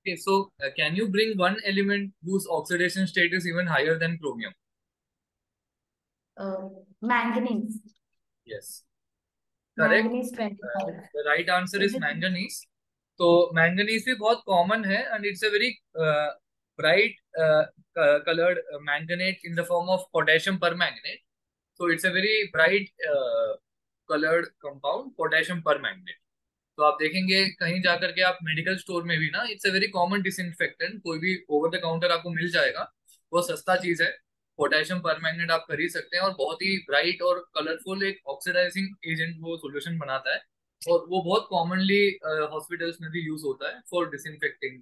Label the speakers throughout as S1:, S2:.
S1: Okay, so can you bring one element whose oxidation state is even higher than chromium?
S2: Uh, Manganese.
S1: Yes, correct.
S2: Manganese 25.
S1: The right answer
S2: Is
S1: is
S2: it?
S1: manganese. तो manganese भी बहुत common है and it's a very bright colored manganate in the form of potassium permanganate. So it's a very bright colored compound, potassium permanganate. तो आप देखेंगे कहीं जाकर के आप मेडिकल स्टोर में भी ना, it's a very common disinfectant, कोई भी ओवर द काउंटर आपको मिल जाएगा, वो सस्ता चीज है। पोटेशियम परमैंगनेट आप खरीद सकते हैं और बहुत ही ब्राइट और कलरफुल एक ऑक्सीडाइजिंग एजेंट वो सॉल्यूशन बनाता है, और वो बहुत कॉमनली हॉस्पिटल्स में भी यूज होता है for disinfecting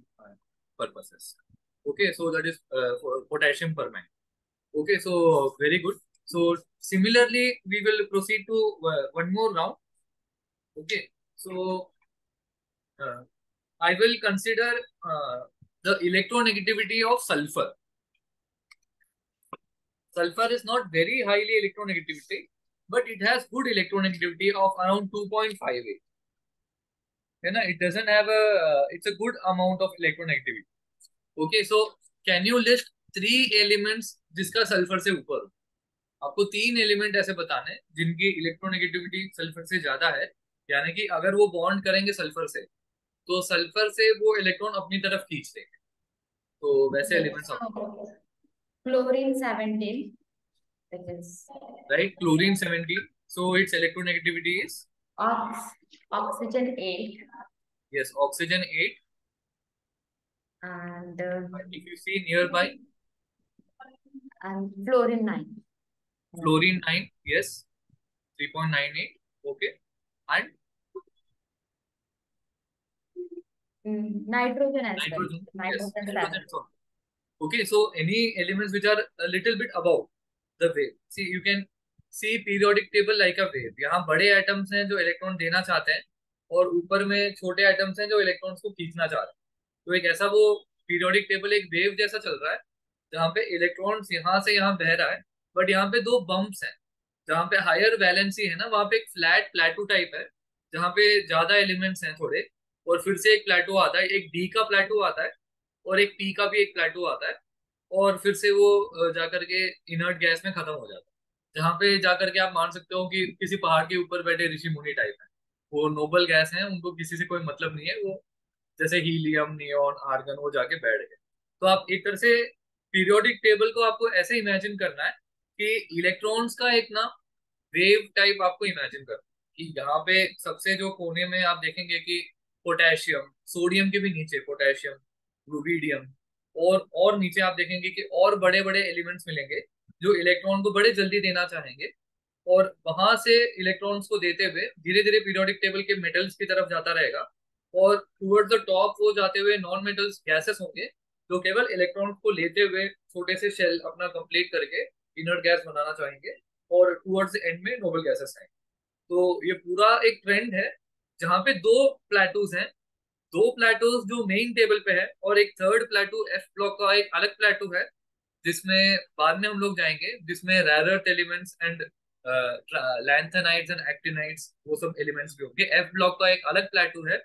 S1: purposes. Okay, so that is potassium permanganate. Okay, so very good. So similarly, we will proceed to one more round. Okay, so uh, I will consider uh, the electronegativity of sulfur. Sulfur is not very highly electronegativity, but it has good electronegativity of around 2.58. You know, it doesn't have a, it's a good amount of electronegativity. Okay, so can you list three elements जिसका sulphur से ऊपर हो? आपको तीन element ऐसे बताने हैं जिनकी इलेक्ट्रोनेगेटिविटी सल्फर से ज्यादा है, यानी कि अगर वो बॉन्ड करेंगे सल्फर से तो सल्फर से वो इलेक्ट्रॉन अपनी तरफ खींच लेंगे। तो वैसे
S2: Okay.
S1: एलिमेंट्स आप,
S2: So, chlorine 17. It is
S1: right, chlorine 17, so its electronegativity is,
S2: ox oxygen 8
S1: yes, oxygen 8,
S2: and
S1: if you see nearby,
S2: fluorine 9.
S1: Fluorine 9, yes, 3.98, okay, and
S2: Nitrogen as well.
S1: nitrogen, yes,
S2: Nitrogen
S1: nitrogen
S2: 7.
S1: is on. Okay, so any elements which are a little bit above the wave, see you can see periodic table like a wave. यहाँ बड़े atoms हैं जो electron देना चाहते हैं और ऊपर में छोटे एटम्स हैं जो इलेक्ट्रॉन्स को खींचना चाह रहे हैं। तो एक ऐसा वो पीरियोडिक टेबल एक वेव जैसा चल रहा है जहाँ पे इलेक्ट्रॉन्स यहाँ से यहाँ बह रहा है, बट यहाँ पे दो बम्प्स हैं। जहाँ पे हायर वैलेंसी है ना, वहाँ पे एक फ्लैट प्लेटू टाइप है जहाँ पे ज्यादा एलिमेंट्स हैं थोड़े, और फिर से एक प्लेटू आता है, एक डी का प्लेटू आता है और एक पी का भी एक प्लेटू आता है, और फिर से वो जाकर के इनर्ट गैस में खत्म हो जाता है। जहाँ पे जाकर के आप मान सकते हो कि किसी पहाड़ के ऊपर बैठे ऋषि मुनि टाइप है, वो नोबल गैस है, उनको किसी से कोई मतलब नहीं है, वो जैसे हीलियम, नियोन, आर्गन, वो जाके बैठ गए। तो आप एक तरह से पीरियोडिक टेबल को आपको ऐसे इमेजिन करना है कि इलेक्ट्रॉन्स का एक ना वेव टाइप आपको इमेजिन करना है कि यहाँ पे सबसे जो कोने में आप देखेंगे कि पोटेशियम, सोडियम के भी नीचे पोटेशियम, रुबिडियम, और नीचे आप देखेंगे कि और बड़े बड़े एलिमेंट्स मिलेंगे जो इलेक्ट्रॉन को बड़े जल्दी देना चाहेंगे, और वहां से इलेक्ट्रॉन्स को देते हुए धीरे धीरे पीरियोडिक टेबल के मेटल्स की तरफ जाता रहेगा, और टुवर्ड्स द टॉप वो जाते हुए नॉन मेटल्स गैसेस होंगे जो केवल इलेक्ट्रॉन्स को लेते हुए छोटे से शेल अपना कंप्लीट करके इनर्ट गैस बनाना चाहेंगे, और टुवर्ड्स एंड में नोबल गैसेस आएंगे। तो ये पूरा एक ट्रेंड है जहाँ पे दो प्लेटूज हैं, दो प्लेटूज जो मेन टेबल पे है, और एक थर्ड प्लेटू एफ ब्लॉक का एक अलग प्लेटू है जिसमें बाद में हम लोग जाएंगे, जिसमें rare earth elements and lanthanides and actinides वो सब एलिमेंट्स भी होंगे। एफ ब्लॉक का एक अलग प्लेटू है,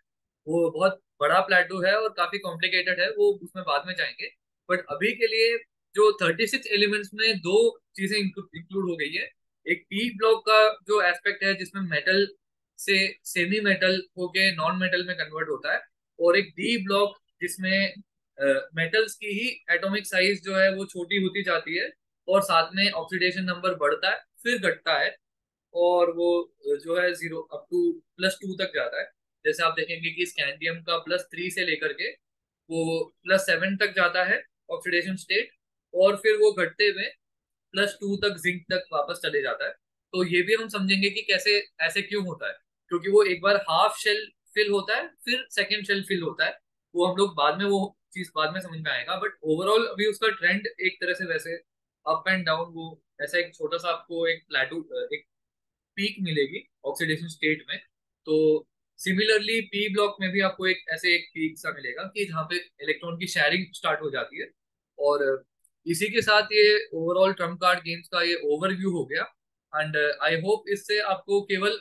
S1: वो बहुत बड़ा प्लेटू है और काफी कॉम्प्लिकेटेड है, वो उसमें बाद में जाएंगे। बट अभी के लिए जो 36 एलिमेंट्स में दो चीजें इंक्लूड हो गई है। एक पी ब्लॉक का जो एस्पेक्ट है जिसमें मेटल से सेमी मेटल होके नॉन मेटल में कन्वर्ट होता है, और एक डी ब्लॉक जिसमें मेटल्स की ही एटॉमिक साइज जो है वो छोटी होती जाती है, और साथ में ऑक्सीडेशन नंबर बढ़ता है फिर घटता है, और वो जो है जीरो अप टू +2 तक जाता है। जैसे आप देखेंगे कि स्कैंडियम का +3 से लेकर के वो +7 तक जाता है ऑक्सीडेशन स्टेट, और फिर वो घटते हुए +2 तक जिंक तक वापस चले जाता है। तो ये भी हम समझेंगे कि कैसे ऐसे क्यों होता है, क्योंकि वो एक बार हाफ शेल फिल होता है फिर सेकेंड शेल फिल होता है। वो हम लोग बाद में वो चीज बाद में समझ में आएगा, बट ओवरऑल अभी उसका ट्रेंड एक तरह से वैसे अप एंड डाउन, वो ऐसा एक छोटा सा आपको एक प्लेटू, एक पीक मिलेगी ऑक्सीडेशन स्टेट में। तो सिमिलरली पी ब्लॉक में भी आपको एक ऐसे एक पीक सा मिलेगा कि जहाँ पे इलेक्ट्रॉन की शेयरिंग स्टार्ट हो जाती है। और इसी के साथ ये ओवरऑल ट्रम्प कार्ड गेम्स का ये ओवरव्यू हो गया। एंड आई होप इससे आपको केवल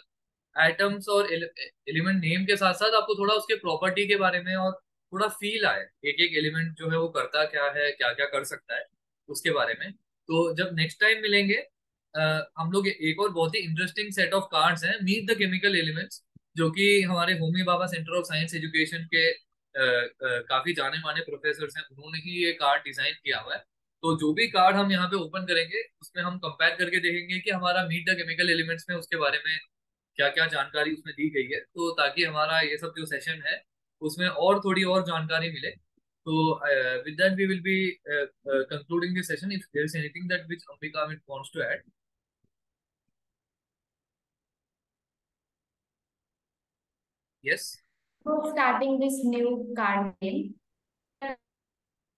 S1: एटम्स और एलिमेंट नेम के साथ साथ आपको थोड़ा उसके प्रॉपर्टी के बारे में और थोड़ा फील आए एक एक एलिमेंट जो है वो करता क्या है, क्या क्या कर सकता है उसके बारे में। तो जब नेक्स्ट टाइम मिलेंगे हम लोग एक और बहुत ही इंटरेस्टिंग सेट ऑफ कार्ड्स हैं, मीट द केमिकल एलिमेंट्स, जो कि हमारे Homi Bhabha centre of science education के काफी जाने माने प्रोफेसर हैं, उन्होंने ही ये कार्ड डिजाइन किया हुआ है। तो जो भी कार्ड हम यहाँ पे ओपन करेंगे उसमें हम कंपेयर करके देखेंगे कि हमारा मीट द केमिकल एलिमेंट्स में उसके बारे में क्या क्या जानकारी उसमें दी गई है, तो ताकि हमारा ये सब जो सेशन है उसमें और थोड़ी और जानकारी मिले। तो with that we will be concluding this session. If there is anything that which Ambika wants to add. Yes.
S2: So starting this new card game,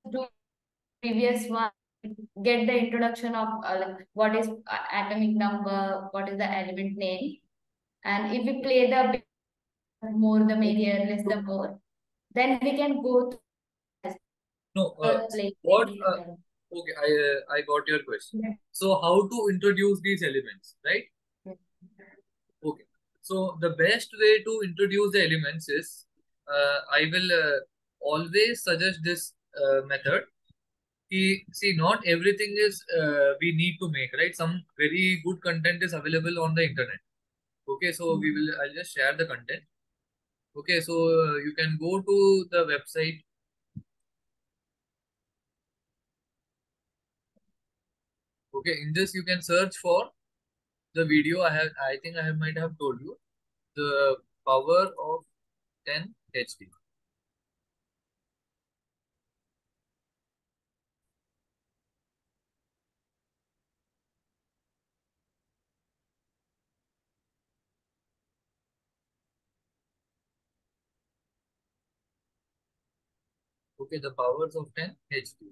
S2: do previous one, get the introduction of like what is atomic number, what is the element name, and if we play the more the merrier, less the more, then we can go to
S1: No,
S2: play.
S1: what okay, I got your question. So how to introduce these elements, right? Okay. So the best way to introduce the elements is I will always suggest this method. See, not everything is we need to make, right? Some very good content is available on the internet. Okay, so I'll just share the content. Okay, so you can go to the website. Okay, in this you can search for the video I think might have told you, the power of 10 HD. Okay, the powers of 10 HD.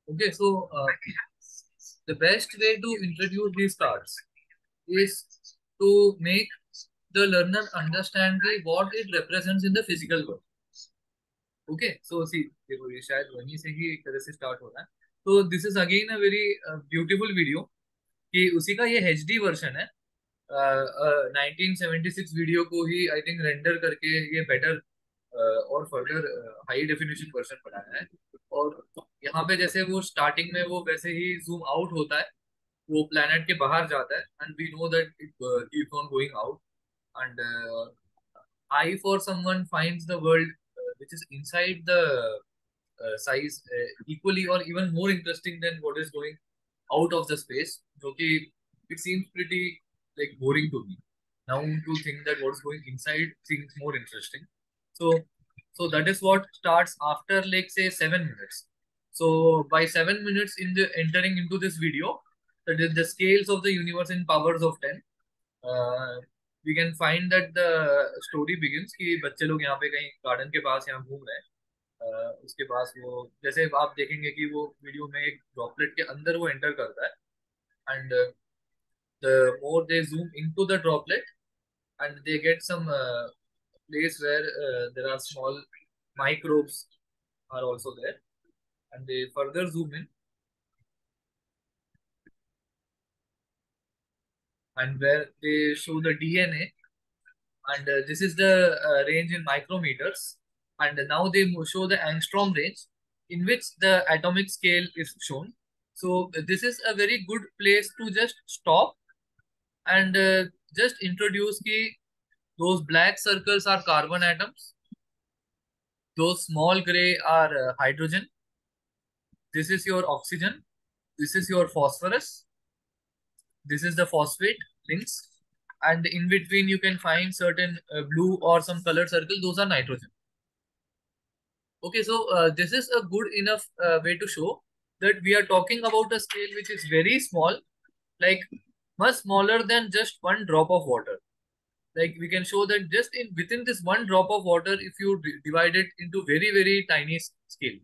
S1: Okay, so the best way to introduce these cards is to make the learner understand what it represents in the physical world. Okay so see देखो ये शायद वहीं से ही एक तरह से start हो रहा है। तो this is again a very beautiful video, कि उसी का ये एचडी वर्जन है। 1976 वीडियो को ही आई थिंक रेंडर करके ये बेटर और फर्दर हाई डेफिनेशन वर्जन बनाया है। और यहाँ पे जैसे वो स्टार्टिंग में वो वैसे ही जूम आउट होता है, वो प्लेनेट के बाहर जाता है and we know that it keeps on going out एंड I for someone finds the world which is inside the size equally or even more interesting than what is going out of the space. Okay, it seems pretty like boring to me. Now to think that what's going inside seems more interesting. So, so that is what starts after like say 7 minutes. So by 7 minutes in the entering into this video, the scales of the universe in powers of 10, we can find that the story begins कि बच्चे लोग यहाँ पे कहीं garden के पास यहाँ घूम रहे हैं। उसके पास वो जैसे आप देखेंगे कि वो वीडियो में एक ड्रॉपलेट के अंदर वो एंटर करता है and the more they zoom into the droplet and they get some place where there are small microbes are also there and they further zoom in and where they show the DNA and this is the range in micrometers and now they show the angstrom range in which the atomic scale is shown. So this is a very good place to just stop and just introduce ki those black circles are carbon atoms, those small gray are hydrogen, this is your oxygen, this is your phosphorus, this is the phosphate rings, and in between you can find certain blue or some colored circle, those are nitrogen. Okay, so this is a good enough way to show that we are talking about a scale which is very small, like much smaller than just one drop of water. Like we can show that just in within this one drop of water, if you divide it into very tiny scale,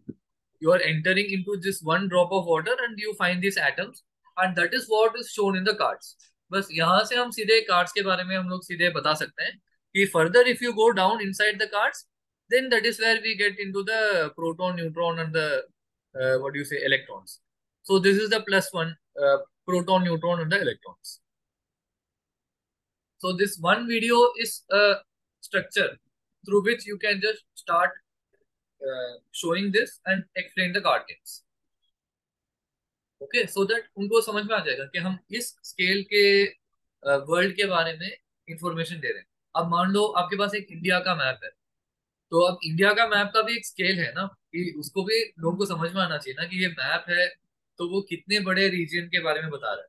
S1: you are entering into this one drop of water and you find these atoms, and that is what is shown in the cards. बस यहाँ से हम सीधे cards के बारे में हम लोग सीधे बता सकते हैं कि further if you go down inside the cards, then that is where we get into the proton, neutron, and the what do you say, electrons. So this is the plus one, proton, neutron, and the electrons. So this one video is a structure through which you can just start showing this and explain the card games. Okay, so that उनको समझ में आ जाएगा कि हम इस scale के world के बारे में इंफॉर्मेशन दे रहे हैं. अब मान लो आपके पास एक इंडिया का मैप है, तो अब इंडिया का मैप का भी एक स्केल है ना, कि उसको भी लोगों को समझ में आना चाहिए ना कि ये मैप है तो वो कितने बड़े रीजन के बारे में बता रहा है,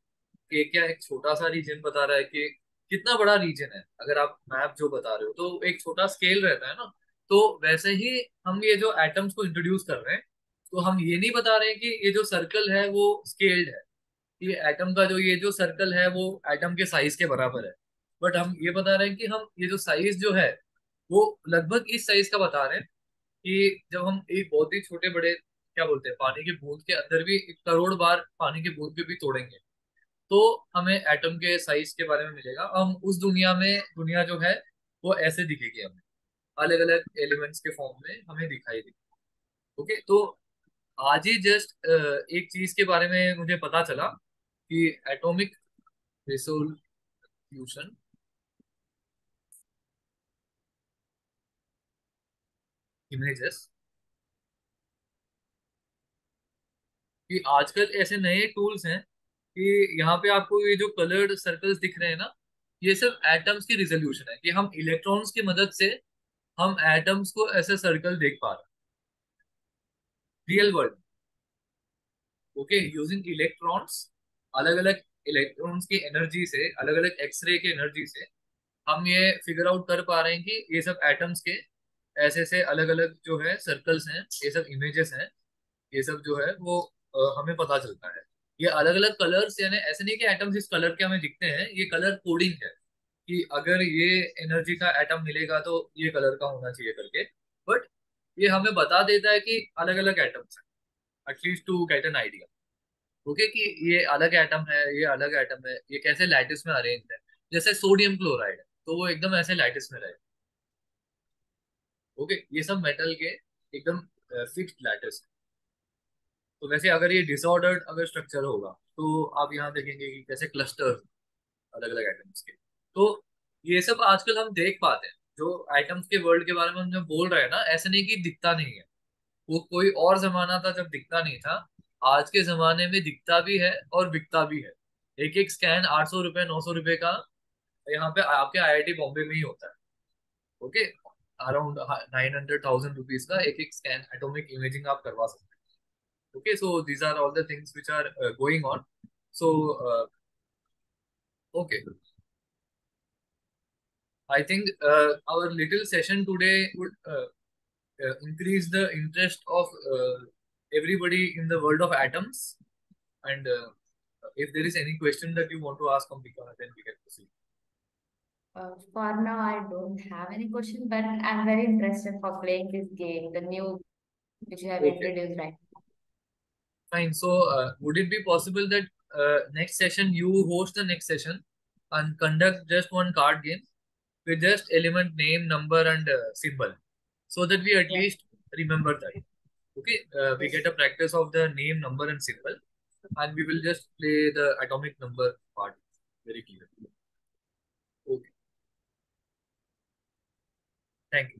S1: कि क्या एक छोटा सा रीजन बता रहा है कि कितना बड़ा रीजन है. अगर आप मैप जो बता रहे हो तो एक छोटा स्केल रहता है ना. तो वैसे ही हम ये जो एटम्स को इंट्रोड्यूस कर रहे हैं, तो हम ये नहीं बता रहे हैं कि ये जो सर्कल है वो स्केल्ड है, ये एटम का जो ये जो सर्कल है वो एटम के साइज के बराबर है. बट हम ये बता रहे हैं कि हम ये जो साइज जो है वो लगभग इस साइज का बता रहे हैं, कि जब हम एक बहुत ही छोटे बड़े क्या बोलते हैं पानी की बूंद के अंदर भी 1 करोड़ बार पानी की बूंद भी तोड़ेंगे, तो हमें एटम के साइज के बारे में मिलेगा. हम उस दुनिया में, दुनिया जो है वो ऐसे दिखेगी हमें, अलग अलग एलिमेंट्स के फॉर्म में हमें दिखाई देगी. ओके, तो आज ही जस्ट एक चीज के बारे में मुझे पता चला कि एटॉमिक रिसोल्यूशन इमेजेस, कि आजकल ऐसे नए टूल्स हैं कि यहाँ पे आपको ये जो कलर्ड सर्कल्स दिख रहे हैं ना, ये सब एटम्स की रिजोल्यूशन है, कि हम इलेक्ट्रॉन्स की मदद से हम एटम्स को ऐसे सर्कल देख पा रहे हैं real world. Okay, using electrons, अलग अलग इलेक्ट्रॉन्स की एनर्जी से, अलग अलग एक्सरे की एनर्जी से हम ये फिगर आउट कर पा रहे हैं कि ये सब एटम्स के ऐसे ऐसे अलग अलग जो है सर्कल्स हैं, ये सब इमेजेस हैं, ये सब जो है वो हमें पता चलता है. ये अलग अलग कलर्स, यानी ऐसे नहीं कि एटम्स इस कलर के हमें दिखते हैं, ये कलर कोडिंग है कि अगर ये एनर्जी का एटम मिलेगा तो ये कलर का होना चाहिए करके. बट ये हमें बता देता है कि अलग अलग एटम्स हैं, at least to get an idea. Okay, कि ये अलग एटम है, ये अलग एटम है, ये कैसे लैटिस में अरेंज है. जैसे सोडियम क्लोराइड है तो वो एकदम ऐसे लैटिस में रहे. ओके, ये सब मेटल के एकदम फिक्स्ड लैटिस. तो वैसे अगर ये डिसऑर्डर्ड अगर स्ट्रक्चर होगा तो आप यहाँ देखेंगे कि कैसे क्लस्टर अलग अलग एटम्स के. तो ये सब आजकल हम देख पाते हैं, जो एटम्स के वर्ल्ड के बारे में हम जब बोल रहे हैं ना, ऐसे नहीं कि दिखता नहीं है. वो कोई और जमाना था जब दिखता नहीं था, आज के जमाने में दिखता भी है और बिकता भी है. एक एक स्कैन 800 रुपये 900 रुपये का यहाँ पे आपके आईआईटी बॉम्बे में ही होता है. ओके, अराउंड 900,000 रुपीज का एक एक स्कैन एटॉमिक इमेजिंग आप करवा सकते हैं. Okay, so these are all the things which are going on. So, okay, I think our little session today would increase the interest of everybody in the world of atoms. And if there is any question that you want to ask Ambika, then we can proceed.
S2: For now, I don't have any question, but I'm very interested for playing this game, the new which you have
S1: Okay,
S2: introduced right
S1: fine. So, would it be possible that next session you host the next session and conduct just one card game with just element name, number, and symbol, so that we at
S2: now.
S1: least remember that. Okay, we
S2: Yes,
S1: get a practice of the name, number, and symbol, and we will just play the atomic number part very clearly. Okay, thank you.